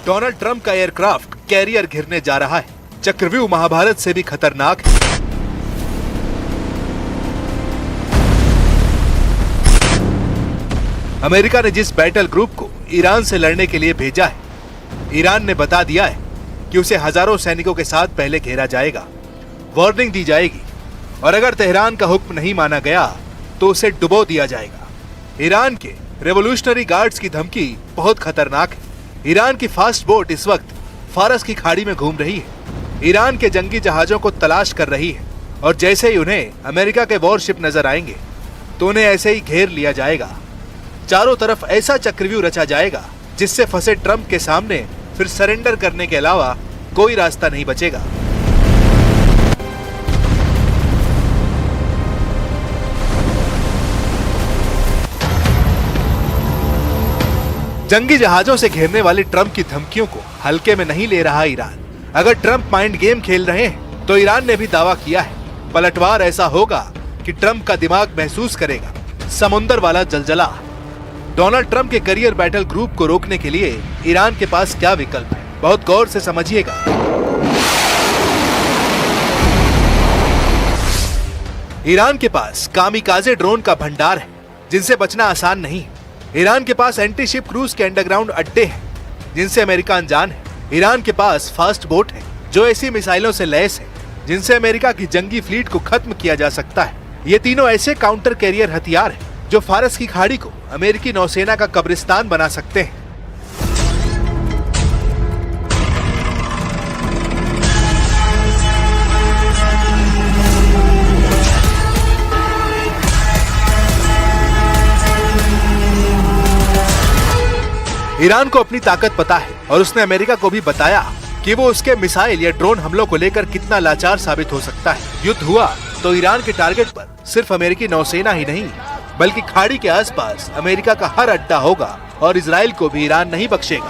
Donald Trump का aircraft carrier घिरने जा रहा है। चक्रव्यूह महाभारत से भी खतरनाक है। अमेरिका ने जिस बैटल ग्रुप को ईरान से लड़ने के लिए भेजा है, ईरान ने बता दिया है कि उसे हजारों सैनिकों के साथ पहले घेरा जाएगा, वार्निंग दी जाएगी और अगर तेहरान का हुक्म नहीं माना गया तो उसे डुबो दिया जाएगा। ईरान के रेवोल्यूशनरी गार्ड्स की धमकी बहुत खतरनाक है। ईरान की फास्ट बोट इस वक्त फारस की खाड़ी में घूम रही है, ईरान के जंगी जहाजों को तलाश कर रही है और जैसे ही उन्हें अमेरिका के वॉरशिप नजर आएंगे तो उन्हें ऐसे ही घेर लिया जाएगा। चारों तरफ ऐसा चक्रव्यूह रचा जाएगा जिससे फंसे ट्रंप के सामने फिर सरेंडर करने के अलावा कोई रास्ता नहीं बचेगा। जंगी जहाजों से घेरने वाली ट्रंप की धमकियों को हल्के में नहीं ले रहा ईरान। अगर ट्रंप माइंड गेम खेल रहे हैं तो ईरान ने भी दावा किया है पलटवार ऐसा होगा कि ट्रंप का दिमाग महसूस करेगा समुंदर वाला जलजला। डोनाल्ड ट्रंप के करियर बैटल ग्रुप को रोकने के लिए ईरान के पास क्या विकल्प है, बहुत गौर से समझिएगा। ईरान के पास कामिकाजे ड्रोन का भंडार है जिनसे बचना आसान नहीं। ईरान के पास एंटी शिप क्रूज के अंडरग्राउंड अड्डे हैं जिनसे अमेरिका अनजान है। ईरान के पास फास्ट बोट है जो ऐसी मिसाइलों से लैस है जिनसे अमेरिका की जंगी फ्लीट को खत्म किया जा सकता है। ये तीनों ऐसे काउंटर कैरियर हथियार हैं जो फारस की खाड़ी को अमेरिकी नौसेना का कब्रिस्तान बना सकते हैं। ईरान को अपनी ताकत पता है और उसने अमेरिका को भी बताया कि वो उसके मिसाइल या ड्रोन हमलों को लेकर कितना लाचार साबित हो सकता है। युद्ध हुआ तो ईरान के टारगेट पर सिर्फ अमेरिकी नौसेना ही नहीं बल्कि खाड़ी के आसपास अमेरिका का हर अड्डा होगा और इजराइल को भी ईरान नहीं बख्शेगा।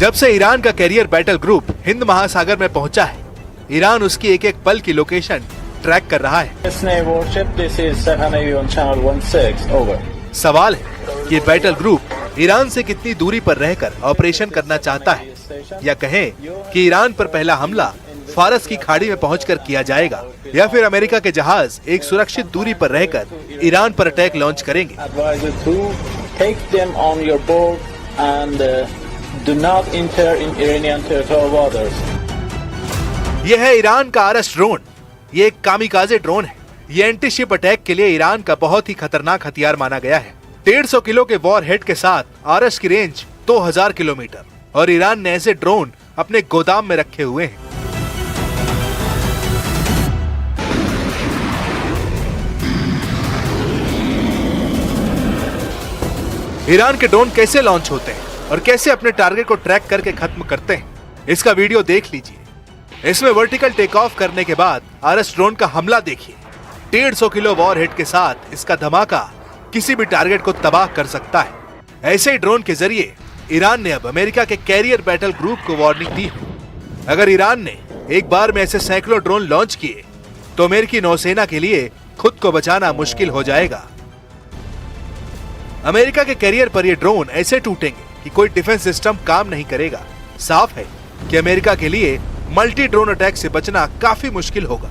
जब से ईरान का कैरियर बैटल ग्रुप हिंद महासागर में पहुंचा है, ईरान उसकी एक एक पल की लोकेशन ट्रैक कर रहा है। सवाल है कि बैटल ग्रुप ईरान से कितनी दूरी पर रहकर ऑपरेशन करना चाहता है, या कहें कि ईरान पर पहला हमला फारस की खाड़ी में पहुंचकर किया जाएगा, या फिर अमेरिका के जहाज एक सुरक्षित दूरी पर रहकर ईरान पर अटैक लॉन्च करेंगे। Do not enter in Iranian territorial waters. यह है ईरान का आरएस ड्रोन। ये एक कामिकाजे ड्रोन है। ये एंटी शिप अटैक के लिए ईरान का बहुत ही खतरनाक हथियार माना गया है। 150 किलो के वॉर हेड के साथ आरएस की रेंज 2000 किलोमीटर और ईरान ने ऐसे ड्रोन अपने गोदाम में रखे हुए हैं। ईरान के ड्रोन कैसे लॉन्च होते हैं और कैसे अपने टारगेट को ट्रैक करके खत्म करते हैं, इसका वीडियो देख लीजिए। इसमें वर्टिकल टेक ऑफ करने के बाद आरएस ड्रोन का हमला देखिए। 150 किलो वॉर हेड के साथ इसका धमाका किसी भी टारगेट को तबाह कर सकता है। ऐसे ही ड्रोन के जरिए ईरान ने अब अमेरिका के कैरियर बैटल ग्रुप को वार्निंग दी है। अगर ईरान ने एक बार में ऐसे सैकड़ों ड्रोन लॉन्च किए तो अमेरिकी नौसेना के लिए खुद को बचाना मुश्किल हो जाएगा। अमेरिका के कैरियर पर ये ड्रोन ऐसे टूटेंगे कि कोई डिफेंस सिस्टम काम नहीं करेगा। साफ है कि अमेरिका के लिए मल्टी ड्रोन अटैक से बचना काफी मुश्किल होगा।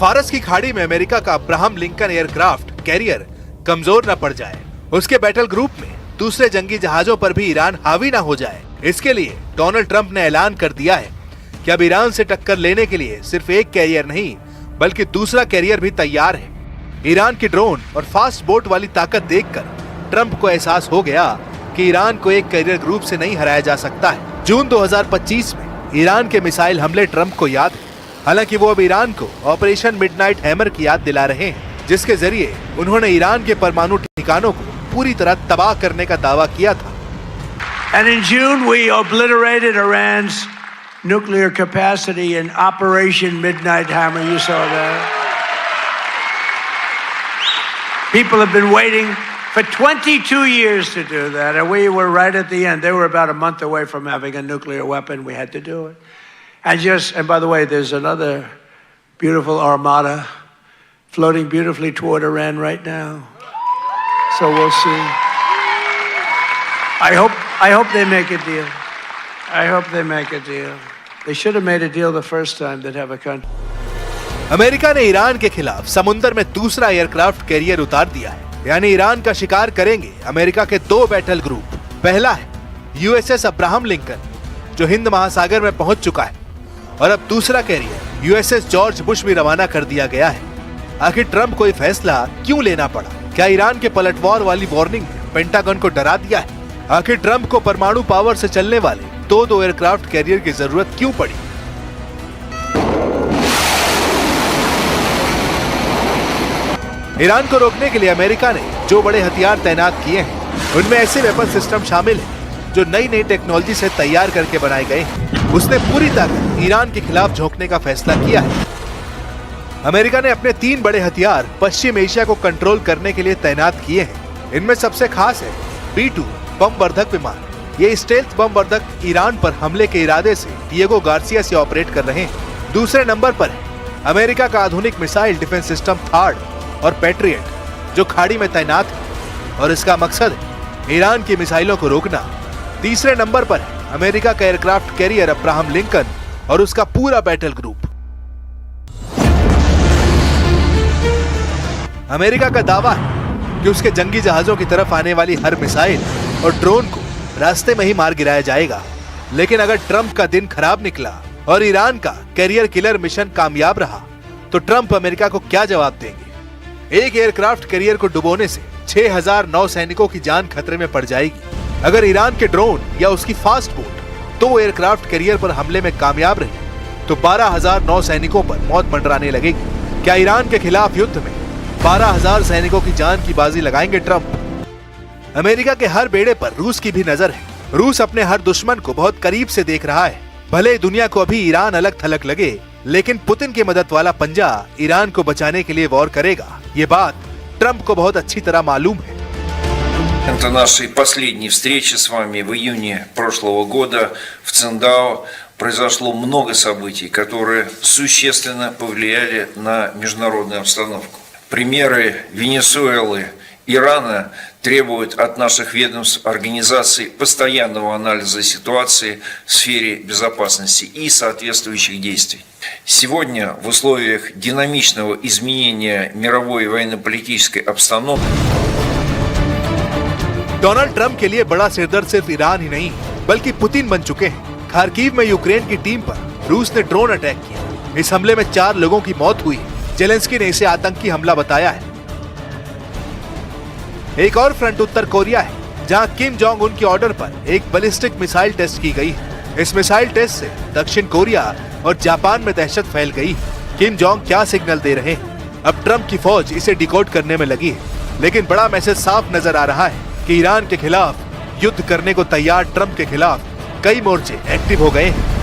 फारस की खाड़ी में अमेरिका का अब्राहम लिंकन एयरक्राफ्ट कैरियर कमजोर न पड़ जाए, उसके बैटल ग्रुप में दूसरे जंगी जहाजों पर भी ईरान हावी ना हो जाए। इसके लिए डोनाल्ड ट्रंप ने ऐलान कर दिया है कि अब ईरान से टक्कर लेने के लिए सिर्फ एक कैरियर नहीं बल्कि दूसरा कैरियर भी तैयार है। ईरान की ड्रोन और फास्ट बोट वाली ताकत देखकर ट्रंप को एहसास हो गया कि ईरान को एक कैरियर ग्रुप से नहीं हराया जा सकता है। जून 2025 में ईरान के मिसाइल हमले ट्रंप को याद है। हालांकि वो अब ईरान को ऑपरेशन मिडनाइट हैमर की याद दिला रहे हैं, जिसके जरिए उन्होंने ईरान के परमाणु ठिकानों को पूरी तरह तबाह करने का दावा किया था। And in June we obliterated Iran's nuclear capacity in Operation Midnight Hammer. You saw that. People have been waiting for 22 years to do that, and we were right at the end. They were about a month away from having a nuclear weapon. We had to do it. And by the way, there's another beautiful armada floating beautifully toward Iran right now. So we'll see. I hope they make a deal. I hope they make a deal. They should have made a deal the first time they'd have a country. America ने Iran के खिलाफ समुद्र में दूसरा aircraft carrier उतार दिया है, यानी ईरान का शिकार करेंगे अमेरिका के 2 बैटल ग्रुप। पहला है यूएसएस अब्राहम लिंकन, जो हिंद महासागर में पहुंच चुका है, और अब दूसरा कैरियर यूएसएस जॉर्ज बुश भी रवाना कर दिया गया है। आखिर ट्रंप को ये फैसला क्यों लेना पड़ा? क्या ईरान के पलटवार वाली वार्निंग ने पेंटागन को डरा दिया है? आखिर ट्रंप को परमाणु पावर से चलने वाले 2 एयरक्राफ्ट कैरियर की जरूरत क्यों पड़ी? ईरान को रोकने के लिए अमेरिका ने जो बड़े हथियार तैनात किए हैं, उनमें ऐसे वेपन सिस्टम शामिल हैं जो नई टेक्नोलॉजी से तैयार करके बनाए गए हैं। उसने पूरी ताकत ईरान के खिलाफ झोंकने का फैसला किया है। अमेरिका ने अपने 3 बड़े हथियार पश्चिम एशिया को कंट्रोल करने के लिए तैनात किए हैं। इनमें सबसे खास है B-2 बम वर्धक विमान। ये स्टेल्थ बम वर्धक ईरान पर हमले के इरादे से डिएगो गार्सिया से ऑपरेट कर रहे हैं। दूसरे नंबर पर है अमेरिका का आधुनिक मिसाइल डिफेंस सिस्टम थार्ड और पैट्रियट, जो खाड़ी में तैनात है और इसका मकसद है ईरान की मिसाइलों को रोकना। तीसरे नंबर पर है अमेरिका का एयरक्राफ्ट कैरियर अब्राहम लिंकन और उसका पूरा बैटल ग्रुप। अमेरिका का दावा है कि उसके जंगी जहाजों की तरफ आने वाली हर मिसाइल और ड्रोन को रास्ते में ही मार गिराया जाएगा। लेकिन अगर ट्रंप का दिन खराब निकला और ईरान का कैरियर किलर मिशन कामयाब रहा, तो ट्रंप अमेरिका को क्या जवाब देंगे? एक एयरक्राफ्ट कैरियर को डुबोने से 6000 नौसैनिकों की जान खतरे में पड़ जाएगी। अगर ईरान के ड्रोन या उसकी फास्ट बोट 2 एयरक्राफ्ट कैरियर पर हमले में कामयाब रही, तो 12000 नौसैनिकों पर मौत मंडराने लगेगी। क्या ईरान के खिलाफ युद्ध में 12000 सैनिकों की जान की बाजी लगाएंगे ट्रंप? अमेरिका के हर बेड़े पर रूस की भी नजर है। रूस अपने हर दुश्मन को बहुत करीब से देख रहा है। भले ही दुनिया को अभी ईरान अलग थलग लगे, लेकिन पुतिन की मदद वाला पंजा ईरान को बचाने के लिए वॉर करेगा। ये बात ट्रंप को बहुत अच्छी तरह मालूम है। Это нашей последней встречи с вами в июне прошлого года в Циндао произошло много событий, которые существенно повлияли на международную обстановку. Примеры Венесуэлы, Ирана требуют от наших ведомств организации постоянного анализа ситуации в сфере безопасности и соответствующих действий. Сегодня в условиях динамичного изменения мировой военно-политической обстановки डोनाल्ड ट्रंप के लिए बड़ा सिरदर्द सिर्फ ईरान ही नहीं बल्कि पुतिन बन चुके हैं। खार्किव में यूक्रेन की टीम पर रूस ने ड्रोन अटैक किया। इस हमले में 4 लोगों की मौत हुई। जेलेंस्की ने इसे आतंकी हमला बताया है। एक और फ्रंट उत्तर कोरिया है, जहां किम जोंग उन के ऑर्डर पर एक बैलिस्टिक मिसाइल टेस्ट की गई है। इस मिसाइल टेस्ट से दक्षिण कोरिया और जापान में दहशत फैल गई। किम जोंग क्या सिग्नल दे रहे हैं? अब ट्रंप की फौज इसे डिकोड करने में लगी है। लेकिन बड़ा मैसेज साफ नजर आ रहा है कि ईरान के खिलाफ युद्ध करने को तैयार ट्रंप के खिलाफ कई मोर्चे एक्टिव हो गए हैं।